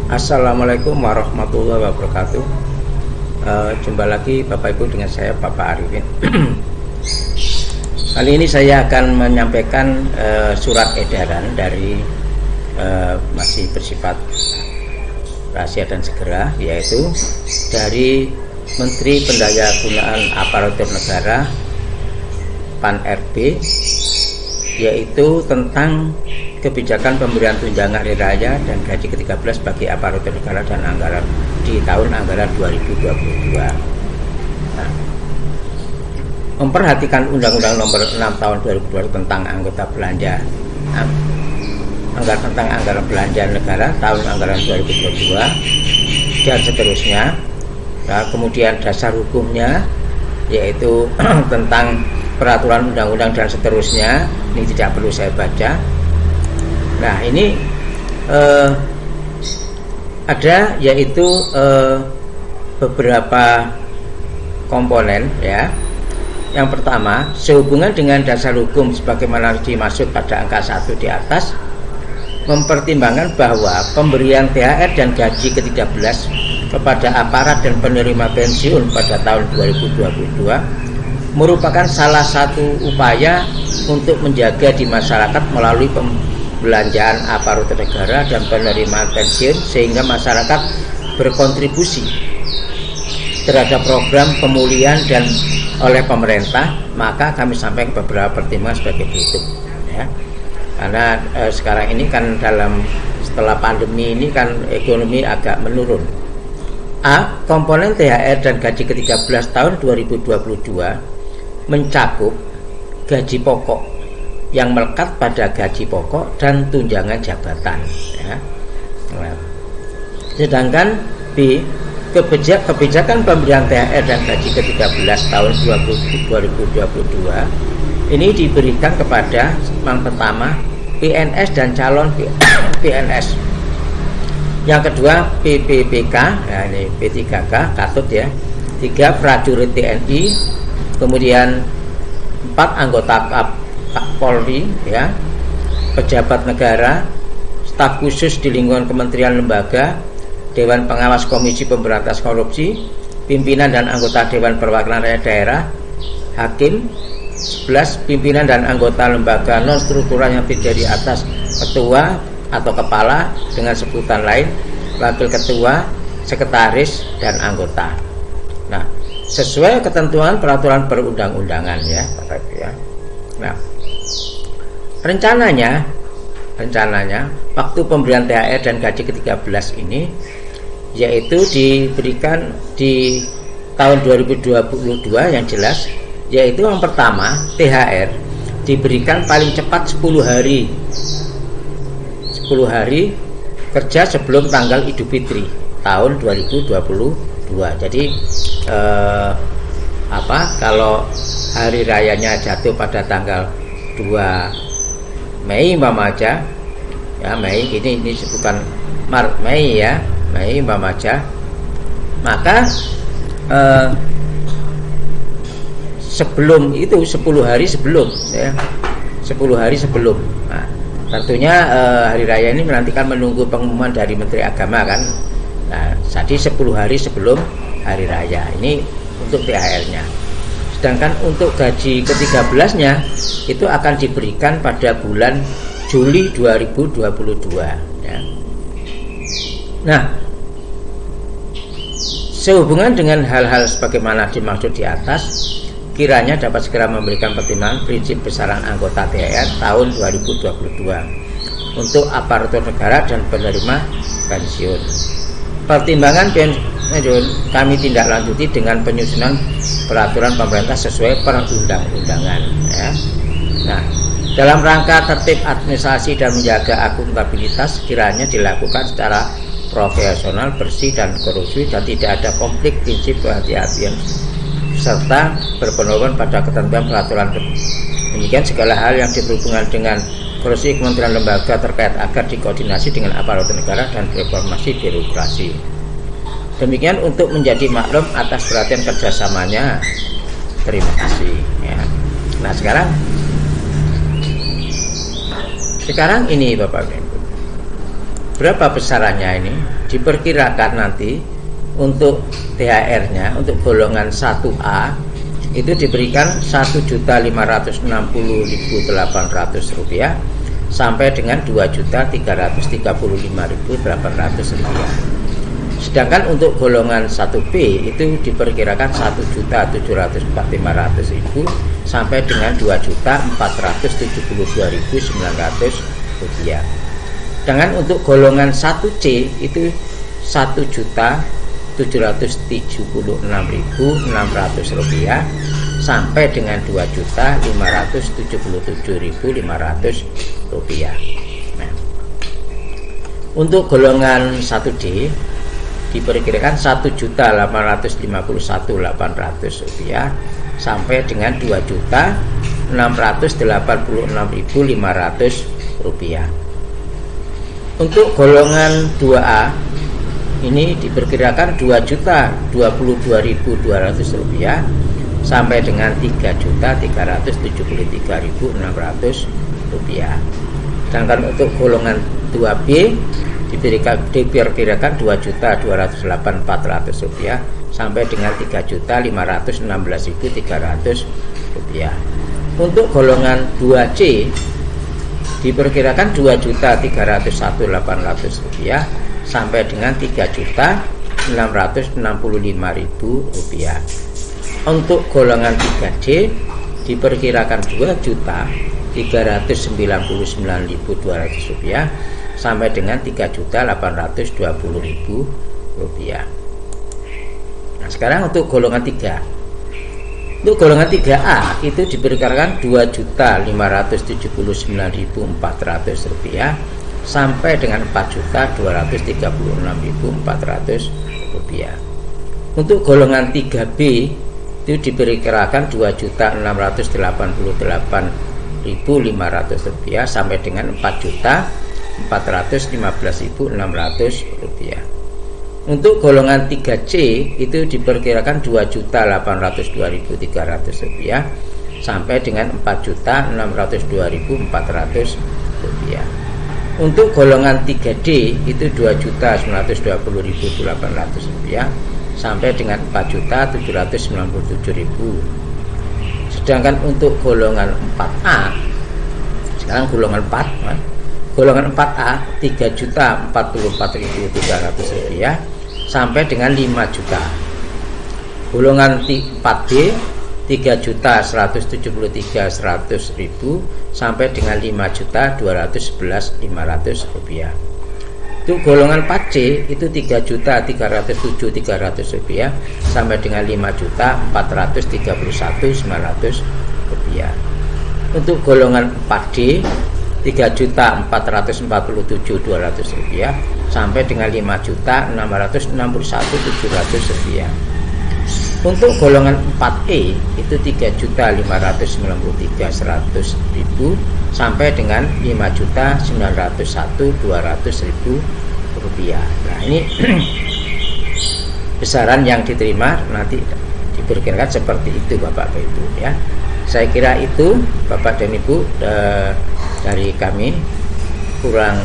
Assalamualaikum warahmatullahi wabarakatuh. Jumpa lagi Bapak Ibu dengan saya Bapak Arifin. Kali ini saya akan menyampaikan surat edaran dari masih bersifat rahasia dan segera, yaitu dari Menteri Pendayagunaan Aparatur Negara PAN-RB, yaitu tentang kebijakan pemberian tunjangan hari raya dan gaji ke-13 bagi aparatur negara dan anggaran di tahun anggaran 2022. Nah, memperhatikan Undang-Undang Nomor 6 Tahun 2022 tentang anggota belanja, tentang anggaran belanja negara tahun anggaran 2022 dan seterusnya. Nah, kemudian dasar hukumnya yaitu tentang peraturan undang-undang dan seterusnya. Ini tidak perlu saya baca. Nah, ini ada yaitu beberapa komponen ya. Yang pertama, sehubungan dengan dasar hukum sebagaimana dimaksud pada angka 1 di atas, mempertimbangkan bahwa pemberian THR dan gaji ke-13 kepada aparat dan penerima pensiun pada tahun 2022 merupakan salah satu upaya untuk menjaga di masyarakat melalui pembelanjaan aparatur negara dan penerima pensiun, sehingga masyarakat berkontribusi terhadap program pemulihan dan oleh pemerintah. Maka kami sampaikan beberapa pertimbangan sebagai berikut ya. Karena sekarang ini kan setelah pandemi ini kan ekonomi agak menurun. A. Komponen THR dan gaji ke-13 tahun 2022 mencakup gaji pokok yang melekat pada gaji pokok dan tunjangan jabatan ya. Nah, sedangkan B. Kebijakan pemberian THR dan gaji ke-13 tahun 2022 ini diberikan kepada yang pertama PNS dan calon PNS, yang kedua PPPK, nah ini P3K Katut ya, 3 prajurit TNI, kemudian 4 anggota Polri ya, pejabat negara, staf khusus di lingkungan kementerian lembaga, Dewan Pengawas Komisi Pemberantasan Korupsi, pimpinan dan anggota Dewan Perwakilan Rakyat Daerah, hakim. 11 pimpinan dan anggota lembaga non struktural yang terdiri atas ketua atau kepala dengan sebutan lain, wakil ketua, sekretaris, dan anggota. Nah, sesuai ketentuan peraturan perundang-undangan ya, Bapak Ibu ya. Nah, rencananya waktu pemberian THR dan gaji ke-13 ini yaitu diberikan di tahun 2022 yang jelas, yaitu yang pertama THR diberikan paling cepat 10 hari kerja sebelum tanggal Idul Fitri tahun 2022. Jadi kalau hari rayanya jatuh pada tanggal 2 Mei umpama aja ya, Mei ini bukan Maret, Mei ya, Mei umpama aja, maka sebelum itu 10 hari sebelum ya, 10 hari sebelum. Nah, tentunya hari raya ini menantikan menunggu pengumuman dari Menteri Agama kan. Nah, jadi 10 hari sebelum hari raya ini untuk THR-nya. Sedangkan untuk gaji ke-13-nya itu akan diberikan pada bulan Juli 2022 ya. Nah, sehubungan dengan hal-hal sebagaimana dimaksud di atas, kiranya dapat segera memberikan pertimbangan prinsip besaran anggota THR tahun 2022 untuk aparatur negara dan penerima pensiun. Pertimbangan pensiun kami tindak lanjuti dengan penyusunan peraturan pemerintah sesuai perundang-undangan ya. Nah, dalam rangka tertib administrasi dan menjaga akuntabilitas, kiranya dilakukan secara profesional, bersih dan korupsi, dan tidak ada konflik prinsip kehati-hatian serta berpedoman pada ketentuan peraturan. Demikian segala hal yang berhubungan dengan korupsi kementerian lembaga terkait agar dikoordinasi dengan aparatur negara dan reformasi birokrasi. Demikian untuk menjadi maklum atas perhatian kerjasamanya. Terima kasih ya. Nah, sekarang ini Bapak Ibu, berapa besarannya ini? Diperkirakan nanti untuk THR-nya untuk golongan 1A itu diberikan Rp1.560.800 sampai dengan Rp2.335.800. Sedangkan untuk golongan 1B itu diperkirakan Rp1.745.000 sampai dengan Rp2.472.900. Sedangkan untuk golongan 1C itu Rp1.776.600 sampai dengan Rp2.577.500. Nah, untuk golongan 1D diperkirakan Rp1.851.800 sampai dengan Rp2.686.500. Untuk golongan 2A ini diperkirakan Rp2.022.200 sampai dengan Rp3.373.600. Sedangkan untuk golongan 2B diperkirakan Rp2.208.400 sampai dengan Rp3.516.300. Untuk golongan 2C diperkirakan Rp2.301.800 sampai dengan Rp3.665.000. Untuk golongan 3D diperkirakan Rp2.399.200 sampai dengan Rp3.820.000. Nah, sekarang untuk golongan 3. Untuk golongan 3A itu diperkirakan Rp2.579.400 sampai dengan Rp4.236.400. Untuk golongan 3B itu diperkirakan Rp2.688.500 sampai dengan Rp4.415.600. Untuk golongan 3C itu diperkirakan Rp2.802.300 sampai dengan Rp4.602.400. Untuk golongan 3D itu Rp2.920.800 sampai dengan Rp4.797.000. Sedangkan untuk golongan 4A, sekarang golongan 4, golongan 4A Rp3.044.300 sampai dengan Rp5 juta. Golongan 4B Rp3.173.100.000 sampai dengan Rp5.211.500. Untuk golongan 4C itu Rp3.307.300 sampai dengan Rp5.431.900. Untuk golongan 4D Rp3.447.200 sampai dengan Rp5.661.700. Untuk golongan 4E itu Rp3.593.100.000 sampai dengan Rp5.901.200.000. Nah, ini besaran yang diterima nanti diperkirakan seperti itu Bapak Ibu ya. Saya kira itu Bapak dan Ibu dari kami, kurang